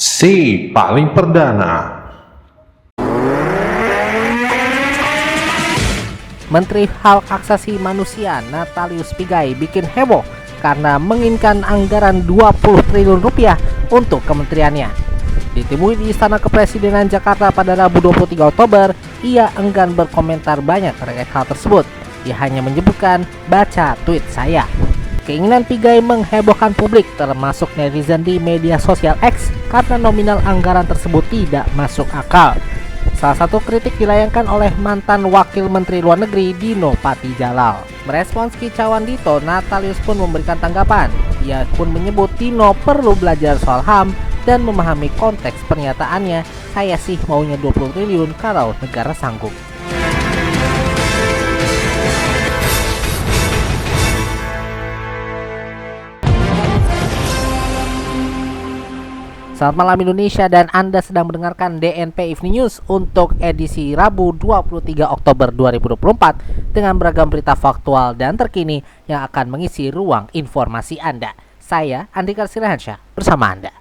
C. Paling perdana. Menteri Hak Asasi Manusia Natalius Pigai bikin heboh karena menginginkan anggaran 20 triliun rupiah untuk kementeriannya. Ditemui di Istana Kepresidenan Jakarta pada Rabu 23 Oktober, ia enggan berkomentar banyak terkait hal tersebut. Ia hanya menyebutkan, "Baca tweet saya." Keinginan Pigai menghebohkan publik, termasuk netizen di media sosial X, karena nominal anggaran tersebut tidak masuk akal. Salah satu kritik dilayangkan oleh mantan Wakil Menteri Luar Negeri Dino Patijalal. Merespons kicauan Dito, Natalius pun memberikan tanggapan. Ia pun menyebut Dino perlu belajar soal HAM dan memahami konteks pernyataannya. "Saya sih maunya 20 triliun kalau negara sanggup." Selamat malam Indonesia, dan Anda sedang mendengarkan DNP Evening News untuk edisi Rabu 23 Oktober 2024 dengan beragam berita faktual dan terkini yang akan mengisi ruang informasi Anda. Saya Andika Sirahansyah bersama Anda.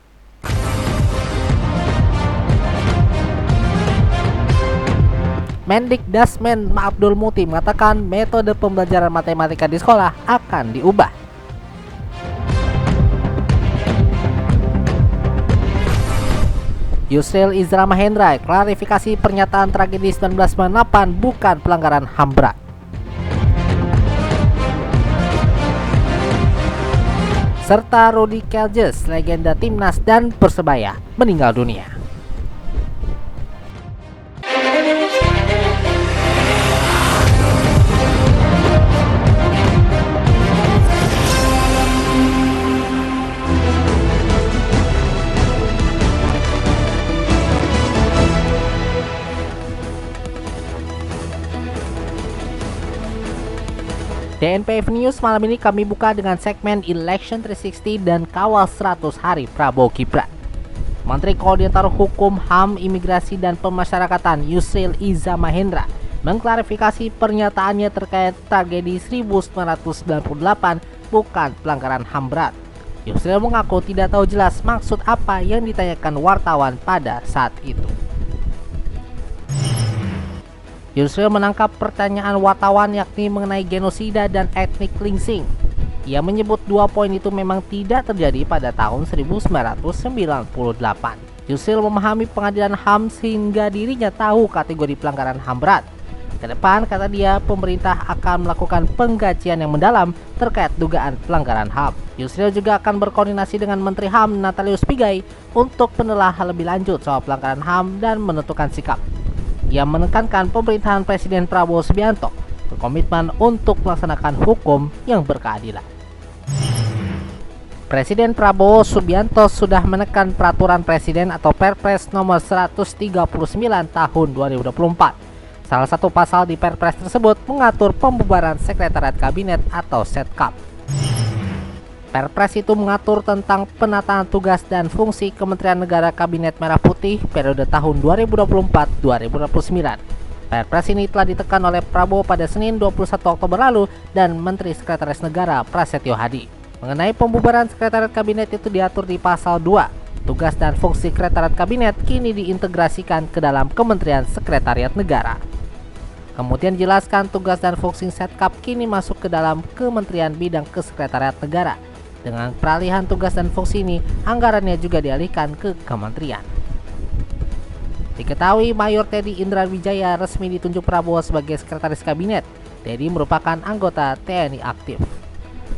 Mendikdasmen Abdul Muti mengatakan metode pembelajaran matematika di sekolah akan diubah. Yusril Iza Mahendra klarifikasi pernyataan tragedi 1998 bukan pelanggaran HAM berat. Serta Rudi Keljes, legenda timnas dan Persebaya, meninggal dunia. DNP News malam ini kami buka dengan segmen Election 360 dan kawal 100 hari Prabowo Gibran. Menteri Koordinator Hukum, HAM, Imigrasi dan Pemasyarakatan Yusril Iza Mahendra mengklarifikasi pernyataannya terkait tragedi 1998 bukan pelanggaran HAM berat. Yusril mengaku tidak tahu jelas maksud apa yang ditanyakan wartawan pada saat itu. Yusril menangkap pertanyaan wartawan yakni mengenai genosida dan ethnic cleansing. Ia menyebut dua poin itu memang tidak terjadi pada tahun 1998. Yusril memahami pengadilan HAM sehingga dirinya tahu kategori pelanggaran HAM berat. Kedepan, kata dia, pemerintah akan melakukan pengkajian yang mendalam terkait dugaan pelanggaran HAM. Yusril juga akan berkoordinasi dengan Menteri HAM Natalius Pigai untuk menelaah lebih lanjut soal pelanggaran HAM dan menentukan sikap. Ia menekankan pemerintahan Presiden Prabowo Subianto berkomitmen untuk melaksanakan hukum yang berkeadilan. Presiden Prabowo Subianto sudah menekan peraturan presiden atau Perpres nomor 139 tahun 2024. Salah satu pasal di Perpres tersebut mengatur pembubaran Sekretariat Kabinet atau Setkap. Perpres itu mengatur tentang penataan tugas dan fungsi Kementerian Negara Kabinet Merah Putih periode tahun 2024-2029. Perpres ini telah ditekan oleh Prabowo pada Senin 21 Oktober lalu dan Menteri Sekretaris Negara Prasetyo Hadi. Mengenai pembubaran Sekretariat Kabinet itu diatur di pasal 2. Tugas dan fungsi Sekretariat Kabinet kini diintegrasikan ke dalam Kementerian Sekretariat Negara. Kemudian dijelaskan tugas dan fungsi Setkap kini masuk ke dalam Kementerian Bidang Kesekretariat Negara. Dengan peralihan tugas dan fungsi ini, anggarannya juga dialihkan ke kementerian. Diketahui Mayor Teddy Indra Wijaya resmi ditunjuk Prabowo sebagai Sekretaris Kabinet. Teddy merupakan anggota TNI aktif.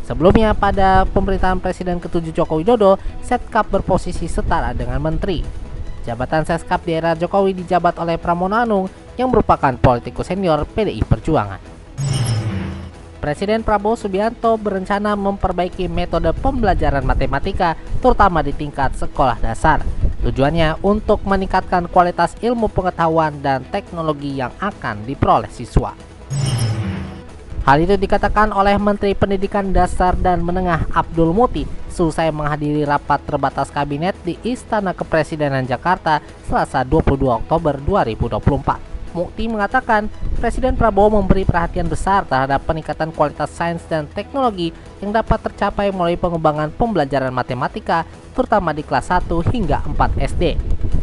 Sebelumnya pada pemerintahan Presiden ke-7 Joko Widodo, Setkap berposisi setara dengan Menteri. Jabatan Setkap di era Jokowi dijabat oleh Pramono Anung yang merupakan politikus senior PDI Perjuangan. Presiden Prabowo Subianto berencana memperbaiki metode pembelajaran matematika terutama di tingkat sekolah dasar. Tujuannya untuk meningkatkan kualitas ilmu pengetahuan dan teknologi yang akan diperoleh siswa. Hal itu dikatakan oleh Menteri Pendidikan Dasar dan Menengah Abdul Muti selesai menghadiri rapat terbatas kabinet di Istana Kepresidenan Jakarta Selasa 22 Oktober 2024. Muti mengatakan Presiden Prabowo memberi perhatian besar terhadap peningkatan kualitas sains dan teknologi yang dapat tercapai melalui pengembangan pembelajaran matematika, terutama di kelas 1 hingga 4 SD.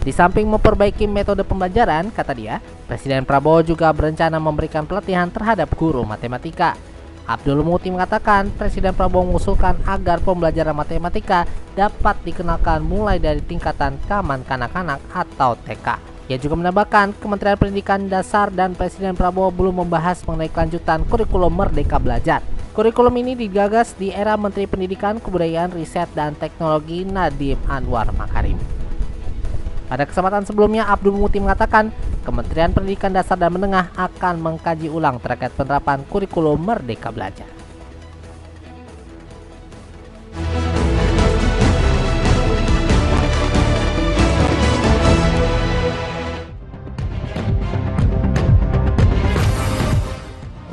Di samping memperbaiki metode pembelajaran, kata dia, Presiden Prabowo juga berencana memberikan pelatihan terhadap guru matematika. Abdul Muti mengatakan Presiden Prabowo mengusulkan agar pembelajaran matematika dapat dikenalkan mulai dari tingkatan taman kanak-kanak atau TK. Ia juga menambahkan Kementerian Pendidikan Dasar dan Presiden Prabowo belum membahas mengenai kelanjutan kurikulum Merdeka Belajar. Kurikulum ini digagas di era Menteri Pendidikan, Kebudayaan, Riset, dan Teknologi Nadiem Anwar Makarim. Pada kesempatan sebelumnya, Abdul Muti mengatakan Kementerian Pendidikan Dasar dan Menengah akan mengkaji ulang terkait penerapan kurikulum Merdeka Belajar.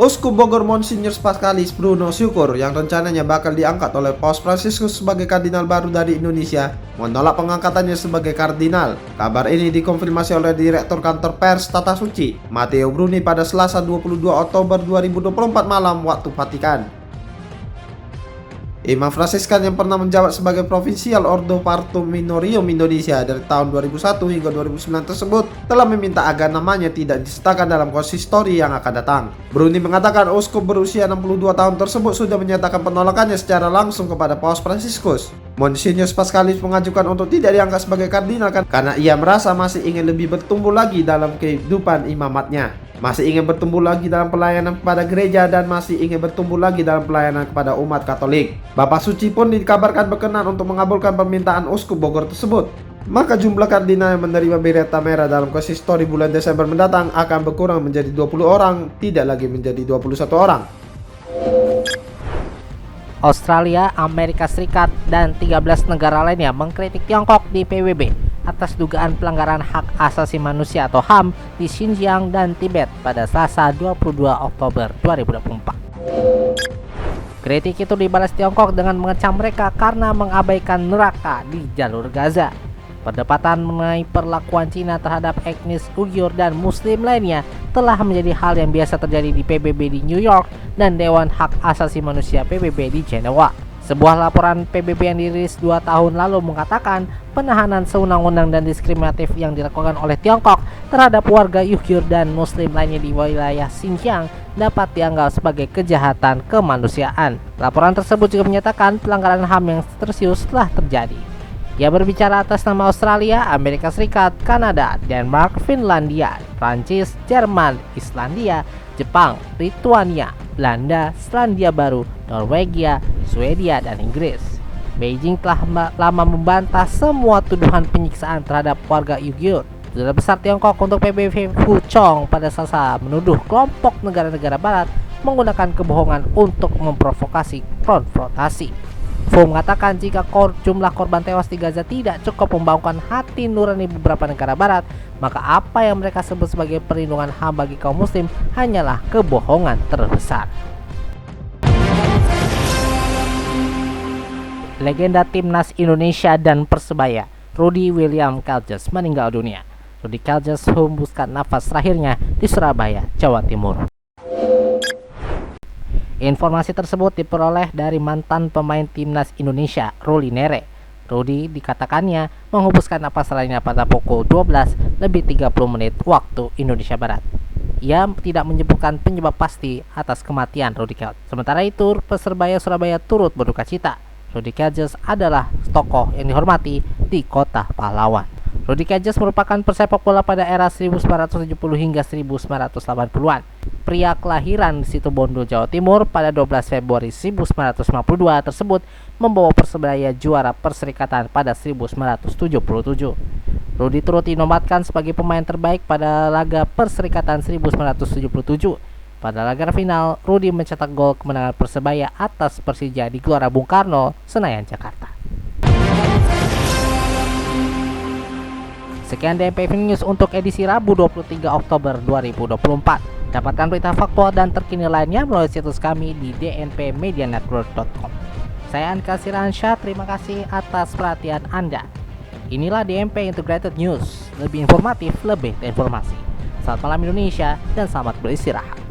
Uskup Bogor Monsinyur Pascalis Bruno Syukur yang rencananya bakal diangkat oleh Paus Fransiskus sebagai kardinal baru dari Indonesia menolak pengangkatannya sebagai kardinal. Kabar ini dikonfirmasi oleh Direktur Kantor Pers Tata Suci, Matteo Bruni pada Selasa 22 Oktober 2024 malam waktu Vatikan. Imam Fransiskan yang pernah menjabat sebagai Provinsial Ordo Partum Minorium Indonesia dari tahun 2001 hingga 2009 tersebut telah meminta agar namanya tidak disertakan dalam konsistori yang akan datang. Bruni mengatakan uskup berusia 62 tahun tersebut sudah menyatakan penolakannya secara langsung kepada Paus Fransiskus. Monsinyur Pascalis mengajukan untuk tidak diangkat sebagai kardinal karena ia merasa masih ingin lebih bertumbuh lagi dalam kehidupan imamatnya, masih ingin bertumbuh lagi dalam pelayanan kepada gereja, dan masih ingin bertumbuh lagi dalam pelayanan kepada umat Katolik. Bapak Suci pun dikabarkan berkenan untuk mengabulkan permintaan Uskup Bogor tersebut. Maka jumlah kardinal yang menerima bereta merah dalam konsistori bulan Desember mendatang akan berkurang menjadi 20 orang, tidak lagi menjadi 21 orang. Australia, Amerika Serikat, dan 13 negara lainnya mengkritik Tiongkok di PBB atas dugaan pelanggaran hak asasi manusia atau HAM di Xinjiang dan Tibet pada Selasa 22 Oktober 2024. Kritik itu dibalas Tiongkok dengan mengecam mereka karena mengabaikan neraka di jalur Gaza. Perdebatan mengenai perlakuan Cina terhadap etnis Uighur dan Muslim lainnya telah menjadi hal yang biasa terjadi di PBB di New York dan Dewan Hak Asasi Manusia PBB di Jenewa. Sebuah laporan PBB yang dirilis 2 tahun lalu mengatakan penahanan seundang-undang dan diskriminatif yang dilakukan oleh Tiongkok terhadap warga Uighur dan Muslim lainnya di wilayah Xinjiang dapat dianggap sebagai kejahatan kemanusiaan. Laporan tersebut juga menyatakan pelanggaran HAM yang serius telah terjadi. Ia berbicara atas nama Australia, Amerika Serikat, Kanada, Denmark, Finlandia, Prancis, Jerman, Islandia, Jepang, Lituania, Belanda, Selandia Baru, Norwegia, Swedia, dan Inggris. Beijing telah lama membantah semua tuduhan penyiksaan terhadap warga Uighur. Duta Besar Tiongkok untuk PBB Hu Chong pada Selasa menuduh kelompok negara-negara Barat menggunakan kebohongan untuk memprovokasi konfrontasi. Fu mengatakan jika jumlah korban tewas di Gaza tidak cukup membangunkan hati nurani beberapa negara Barat, maka apa yang mereka sebut sebagai perlindungan HAM bagi kaum muslim hanyalah kebohongan terbesar. Legenda timnas Indonesia dan Persebaya, Rudy William Kelges meninggal dunia. Rudy Kelges hembuskan nafas terakhirnya di Surabaya, Jawa Timur. Informasi tersebut diperoleh dari mantan pemain timnas Indonesia, Ruli Nere. Rudy dikatakannya menghembuskan napas terakhirnya pada pukul 12:30 waktu Indonesia Barat. Ia tidak menyebutkan penyebab pasti atas kematian Rudy Kelges. Sementara itu, Persebaya Surabaya turut berduka cita. Rudy Kelges adalah tokoh yang dihormati di kota pahlawan. Rudy Kelges merupakan pesepak bola pada era 1970 hingga 1980-an. Pria kelahiran di Situbondo, Jawa Timur pada 12 Februari 1952 tersebut membawa Persebaya juara Perserikatan pada 1977. Rudy turut dinobatkan sebagai pemain terbaik pada laga Perserikatan 1977. Pada laga final, Rudy mencetak gol kemenangan Persebaya atas Persija di Gelora Bung Karno, Senayan, Jakarta. Sekian DNP News untuk edisi Rabu 23 Oktober 2024. Dapatkan berita faktual dan terkini lainnya melalui situs kami di dnpmedianetwork.com. Saya Anka Siransyah, terima kasih atas perhatian Anda. Inilah DNP Integrated News, lebih informatif, lebih terinformasi. Selamat malam Indonesia dan selamat beristirahat.